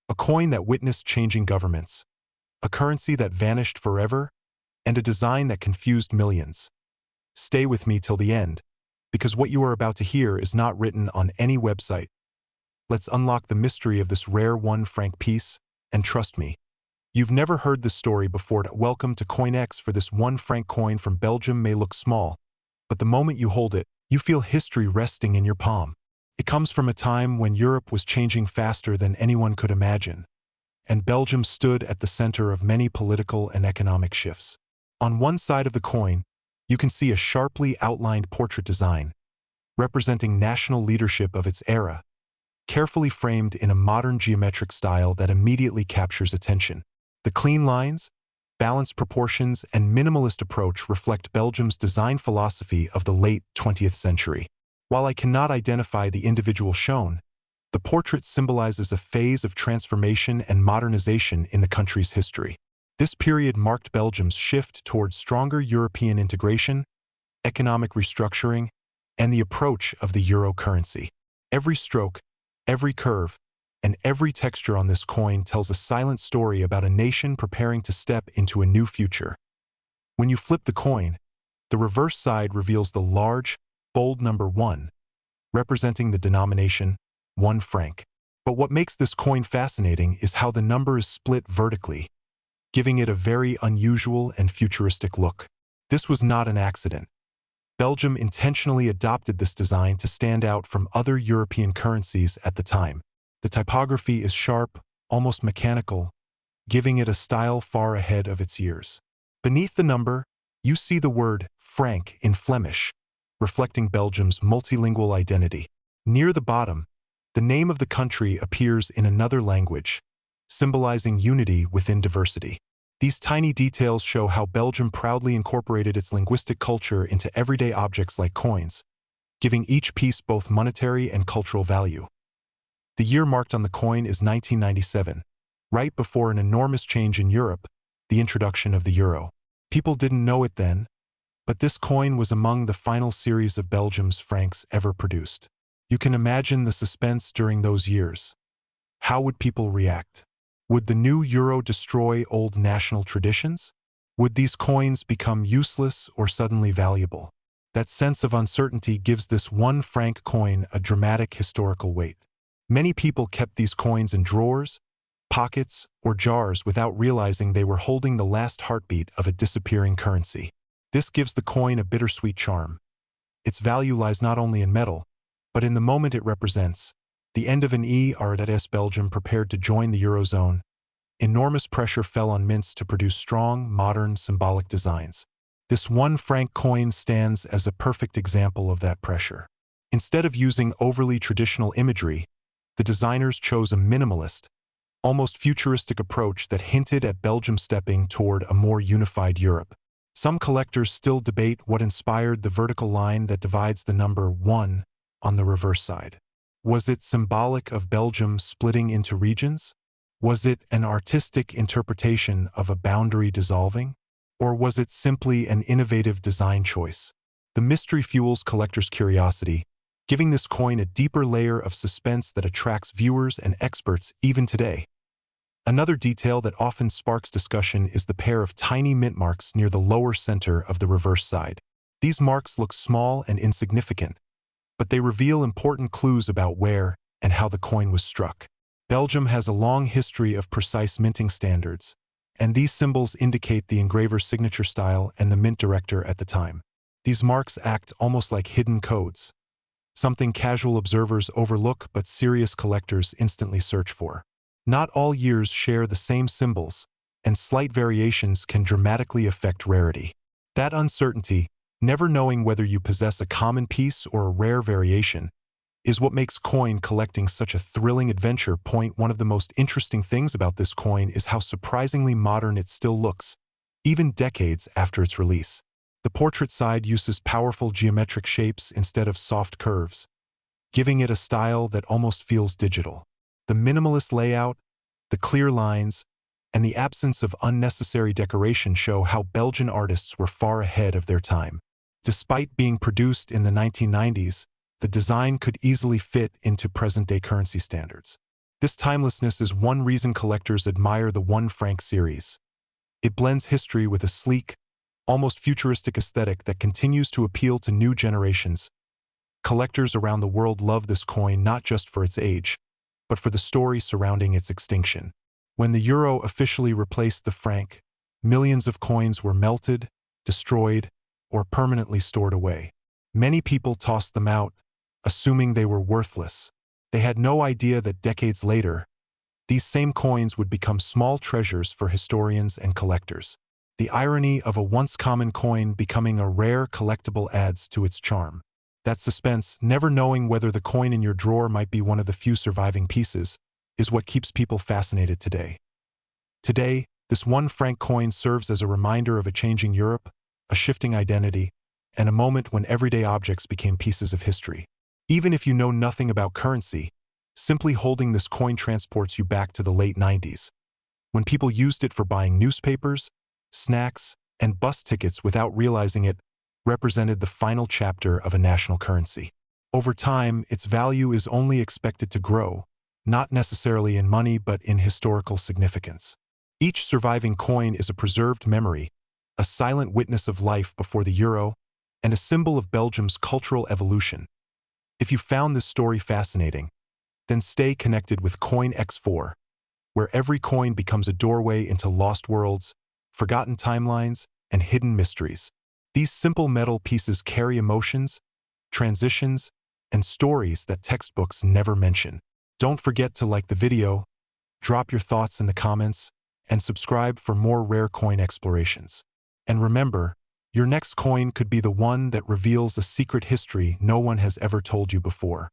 A coin that witnessed changing governments, a currency that vanished forever, and a design that confused millions. Stay with me till the end, because what you are about to hear is not written on any website. Let's unlock the mystery of this rare 1 franc piece, and trust me, you've never heard this story before. Welcome to CoinX. For this 1 franc coin from Belgium may look small, but the moment you hold it, you feel history resting in your palm. It comes from a time when Europe was changing faster than anyone could imagine, and Belgium stood at the center of many political and economic shifts. On one side of the coin, you can see a sharply outlined portrait design, representing national leadership of its era, carefully framed in a modern geometric style that immediately captures attention. The clean lines, balanced proportions, and minimalist approach reflect Belgium's design philosophy of the late 20th century. While I cannot identify the individual shown, the portrait symbolizes a phase of transformation and modernization in the country's history. This period marked Belgium's shift towards stronger European integration, economic restructuring, and the approach of the euro currency. Every stroke, every curve, and every texture on this coin tells a silent story about a nation preparing to step into a new future. When you flip the coin, the reverse side reveals the large, bold number 1, representing the denomination 1 franc. But what makes this coin fascinating is how the number is split vertically, giving it a very unusual and futuristic look. This was not an accident. Belgium intentionally adopted this design to stand out from other European currencies at the time. The typography is sharp, almost mechanical, giving it a style far ahead of its years. Beneath the number, you see the word franc in Flemish, reflecting Belgium's multilingual identity. Near the bottom, the name of the country appears in another language, symbolizing unity within diversity. These tiny details show how Belgium proudly incorporated its linguistic culture into everyday objects like coins, giving each piece both monetary and cultural value. The year marked on the coin is 1997, right before an enormous change in Europe, the introduction of the euro. People didn't know it then, but this coin was among the final series of Belgium's francs ever produced. You can imagine the suspense during those years. How would people react? Would the new euro destroy old national traditions? Would these coins become useless or suddenly valuable? That sense of uncertainty gives this 1 franc coin a dramatic historical weight. Many people kept these coins in drawers, pockets, or jars without realizing they were holding the last heartbeat of a disappearing currency. This gives the coin a bittersweet charm. Its value lies not only in metal, but in the moment it represents. The end of an era as Belgium prepared to join the Eurozone. Enormous pressure fell on mints to produce strong, modern, symbolic designs. This 1 franc coin stands as a perfect example of that pressure. Instead of using overly traditional imagery, the designers chose a minimalist, almost futuristic approach that hinted at Belgium stepping toward a more unified Europe. Some collectors still debate what inspired the vertical line that divides the number 1 on the reverse side. Was it symbolic of Belgium splitting into regions? Was it an artistic interpretation of a boundary dissolving? Or was it simply an innovative design choice? The mystery fuels collectors' curiosity, giving this coin a deeper layer of suspense that attracts viewers and experts even today. Another detail that often sparks discussion is the pair of tiny mint marks near the lower center of the reverse side. These marks look small and insignificant, but they reveal important clues about where and how the coin was struck. Belgium has a long history of precise minting standards, and these symbols indicate the engraver's signature style and the mint director at the time. These marks act almost like hidden codes, something casual observers overlook but serious collectors instantly search for. Not all years share the same symbols, and slight variations can dramatically affect rarity. That uncertainty, never knowing whether you possess a common piece or a rare variation, is what makes coin collecting such a thrilling adventure. One of the most interesting things about this coin is how surprisingly modern it still looks, even decades after its release. The portrait side uses powerful geometric shapes instead of soft curves, giving it a style that almost feels digital. The minimalist layout, the clear lines, and the absence of unnecessary decoration show how Belgian artists were far ahead of their time. Despite being produced in the 1990s, the design could easily fit into present-day currency standards. This timelessness is one reason collectors admire the 1 franc series. It blends history with a sleek, almost futuristic aesthetic that continues to appeal to new generations. Collectors around the world love this coin not just for its age, but for the story surrounding its extinction. When the euro officially replaced the franc, millions of coins were melted, destroyed, or permanently stored away. Many people tossed them out, assuming they were worthless. They had no idea that decades later, these same coins would become small treasures for historians and collectors. The irony of a once common coin becoming a rare collectible adds to its charm. That suspense, never knowing whether the coin in your drawer might be one of the few surviving pieces, is what keeps people fascinated today. Today, this 1 franc coin serves as a reminder of a changing Europe, a shifting identity, and a moment when everyday objects became pieces of history. Even if you know nothing about currency, simply holding this coin transports you back to the late 90s, when people used it for buying newspapers, snacks, and bus tickets without realizing it represented the final chapter of a national currency. Over time, its value is only expected to grow, not necessarily in money but in historical significance. Each surviving coin is a preserved memory, a silent witness of life before the euro, and a symbol of Belgium's cultural evolution. If you found this story fascinating, then stay connected with Coin X4, where every coin becomes a doorway into lost worlds, forgotten timelines, and hidden mysteries. These simple metal pieces carry emotions, transitions, and stories that textbooks never mention. Don't forget to like the video, drop your thoughts in the comments, and subscribe for more rare coin explorations. And remember, your next coin could be the one that reveals a secret history no one has ever told you before.